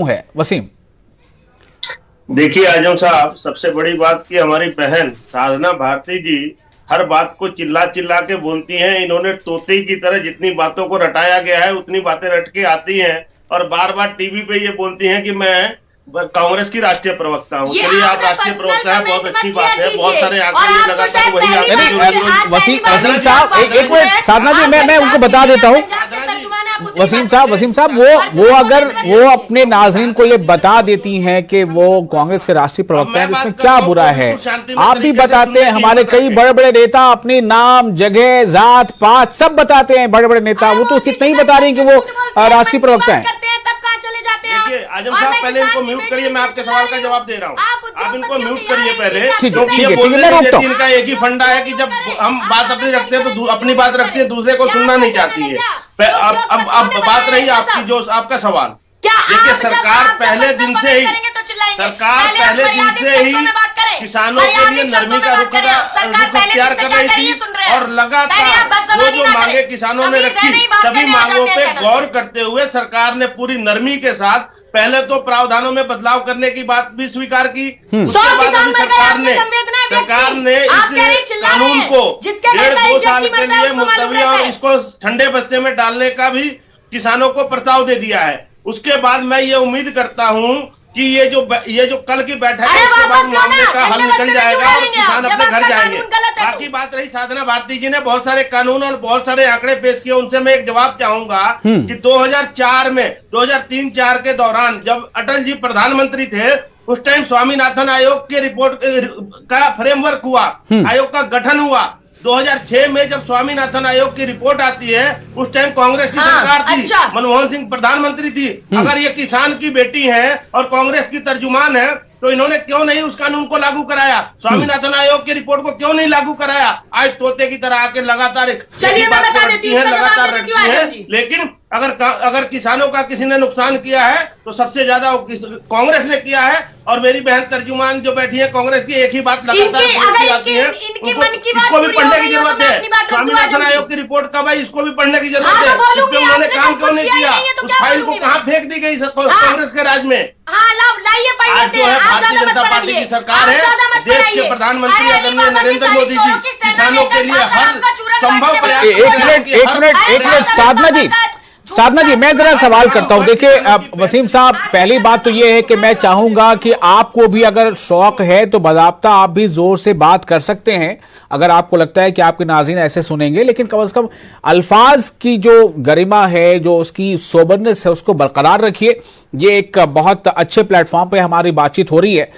है। वसीम, देखिए आजम साहब, सबसे बड़ी बात कि हमारी बहन साधना भारती जी हर बात को चिल्ला चिल्ला के बोलती हैं। इन्होंने तोते की तरह जितनी बातों को रटाया गया है उतनी बातें रट के आती हैं और बार बार टीवी पे ये बोलती हैं कि मैं कांग्रेस की राष्ट्रीय प्रवक्ता हूँ। चलिए, आप राष्ट्रीय प्रवक्ता हैं, बहुत अच्छी बात है। बहुत सारे आंकड़े लगातार वही आंकड़े। वसीम साहब, एक मिनट साधना जी, मैं उनको बता देता हूँ। वसीम साहब, वो अगर वो अपने नाजरीन को ये बता देती हैं कि वो कांग्रेस के राष्ट्रीय प्रवक्ता हैं, इसमें क्या बुरा है? आप भी बताते हैं, हमारे कई बड़े बड़े नेता अपने नाम, जगह, जात पात सब बताते हैं। बड़े बड़े नेता वो तो इतना ही बता रहे हैं कि वो राष्ट्रीय प्रवक्ता है। देखिए आजम साहब, पहले इनको म्यूट करिए, मैं आपके सवाल का जवाब दे रहा हूँ। आप इनको म्यूट करिए पहले, क्योंकि ये बोलते हैं इनका एक ही फंडा है कि जब हम बात अपनी रखते हैं तो अपनी बात रखती है, दूसरे को सुनना नहीं चाहती है। अब बात रही आपकी, जो आपका सवाल, देखिए सरकार पहले दिन से ही किसानों के लिए नरमी का रुख अख्तियार कर रही थी और लगातार वो जो मांगे किसानों ने रखी, सभी मांगों पे गौर करते हुए सरकार ने पूरी नरमी के साथ पहले तो प्रावधानों में बदलाव करने की बात भी स्वीकार की। उसके बाद अभी सरकार ने इस कानून को 1.5-2 साल के लिए मुलतवी और इसको ठंडे बस्ते में डालने का भी किसानों को प्रस्ताव दे दिया है। उसके बाद मैं ये उम्मीद करता हूँ कि ये जो कल की बैठक है उसके बाद मामले का हल निकल जाएगा और किसान अपने घर जाएंगे। बाकी बात रही साधना भारती जी ने बहुत सारे कानून और बहुत सारे आंकड़े पेश किए, उनसे मैं एक जवाब चाहूंगा कि 2004 में 2003-4 के दौरान जब अटल जी प्रधानमंत्री थे, उस टाइम स्वामीनाथन आयोग के रिपोर्ट का फ्रेमवर्क हुआ, आयोग का गठन हुआ। 2006 में जब स्वामीनाथन आयोग की रिपोर्ट आती है, उस टाइम कांग्रेस की सरकार थी, मनमोहन सिंह प्रधानमंत्री थी। अगर ये किसान की बेटी है और कांग्रेस की तर्जुमान है तो इन्होंने क्यों नहीं उस कानून को लागू कराया? स्वामीनाथन आयोग की रिपोर्ट को क्यों नहीं लागू कराया? आज तोते की तरह आके लगातार लगातार रखती है। लेकिन अगर किसानों का किसी ने नुकसान किया है तो सबसे ज्यादा कांग्रेस ने किया है। और मेरी बहन तर्जुमान जो बैठी है कांग्रेस की, एक ही बात लगातार बोलती आती है। इसको भी पढ़ने की जरूरत है। स्वामीनाथन आयोग की रिपोर्ट कब आई, इसको भी पढ़ने की जरूरत है। इस पे उन्होंने काम क्यों नहीं किया? उस फाइल को कहाँ फेंक दी गई कांग्रेस के राज में? आज जो है भारतीय जनता पार्टी की सरकार है, देश के प्रधानमंत्री आदरणीय नरेंद्र मोदी जी किसानों के लिए हर संभव प्रयास। एक मिनट साधना जी, मैं जरा सवाल करता हूं। देखिए वसीम साहब, पहली बात तो ये है कि मैं चाहूंगा कि आपको भी अगर शौक है तो बाज़ाब्ता आप भी जोर से बात कर सकते हैं अगर आपको लगता है कि आपके नाज़रीन ऐसे सुनेंगे, लेकिन कम से कम अल्फाज की जो गरिमा है, जो उसकी सोबरनेस है, उसको बरकरार रखिए। ये एक बहुत अच्छे प्लेटफॉर्म पे हमारी बातचीत हो रही है,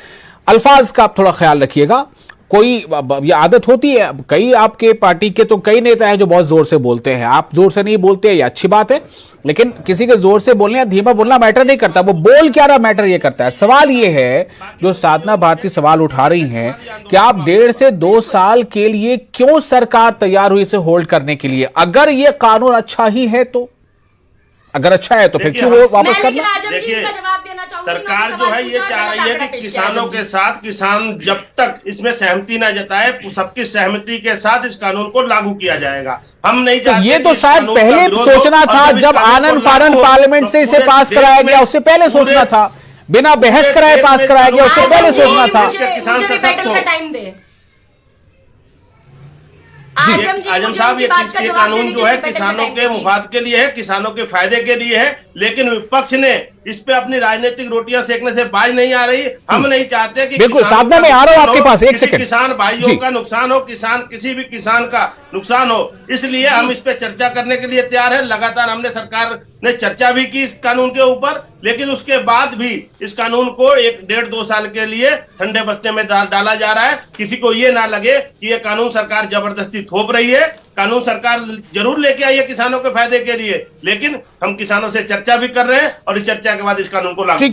अल्फाज का आप थोड़ा ख्याल रखिएगा। कोई ये आदत होती है, कई आपके पार्टी के तो कई नेता हैं जो बहुत जोर से बोलते हैं, आप जोर से नहीं बोलते, ये अच्छी बात है, लेकिन किसी के जोर से बोलने या धीमा बोलना मैटर नहीं करता, वो बोल क्या रहा मैटर ये करता है। सवाल ये है जो साधना भारती सवाल उठा रही हैं कि आप 1.5 से 2 साल के लिए क्यों सरकार तैयार हुई इसे होल्ड करने के लिए? अगर ये कानून अच्छा ही है तो, अगर अच्छा है तो फिर क्यों वापस करना? देखिए सरकार जो है ये चाह रही है कि किसानों के साथ किसान जब तक इसमें सहमति ना जताए, सबकी सहमति के साथ इस कानून को लागू किया जाएगा। हम नहीं चाहते। ये तो शायद पहले सोचना था, जब आनंद फानंद पार्लियामेंट से इसे पास कराया गया उससे पहले सोचना था, बिना बहस कराए पास कराया गया उससे पहले सोचना था। किसान सशक्त हो। आजम साहब, ये कानून जो है किसानों के मुफाद के लिए है, किसानों के फायदे के लिए है, लेकिन विपक्ष ने इस पे अपनी राजनीतिक रोटियां सेकने से बाज नहीं आ रही। हम नहीं चाहते कि बिल्कुल साधना में आ रहा हूं आपके पास, एक सेकंड। किसान भाइयों का नुकसान हो, किसी भी किसान का नुकसान हो, इसलिए हम इस पे चर्चा करने के लिए तैयार है। लगातार हमने सरकार ने चर्चा भी की इस कानून के ऊपर, लेकिन उसके बाद भी इस कानून को 1-1.5-2 साल के लिए ठंडे बस्ते में डाला जा रहा है। किसी को ये ना लगे कि ये कानून सरकार जबरदस्ती थोप रही है। कानून सरकार जरूर लेके आई है किसानों के फायदे के लिए, लेकिन हम किसानों से चर्चा भी कर रहे हैं और इस चर्चा के बाद इस कानून को लागू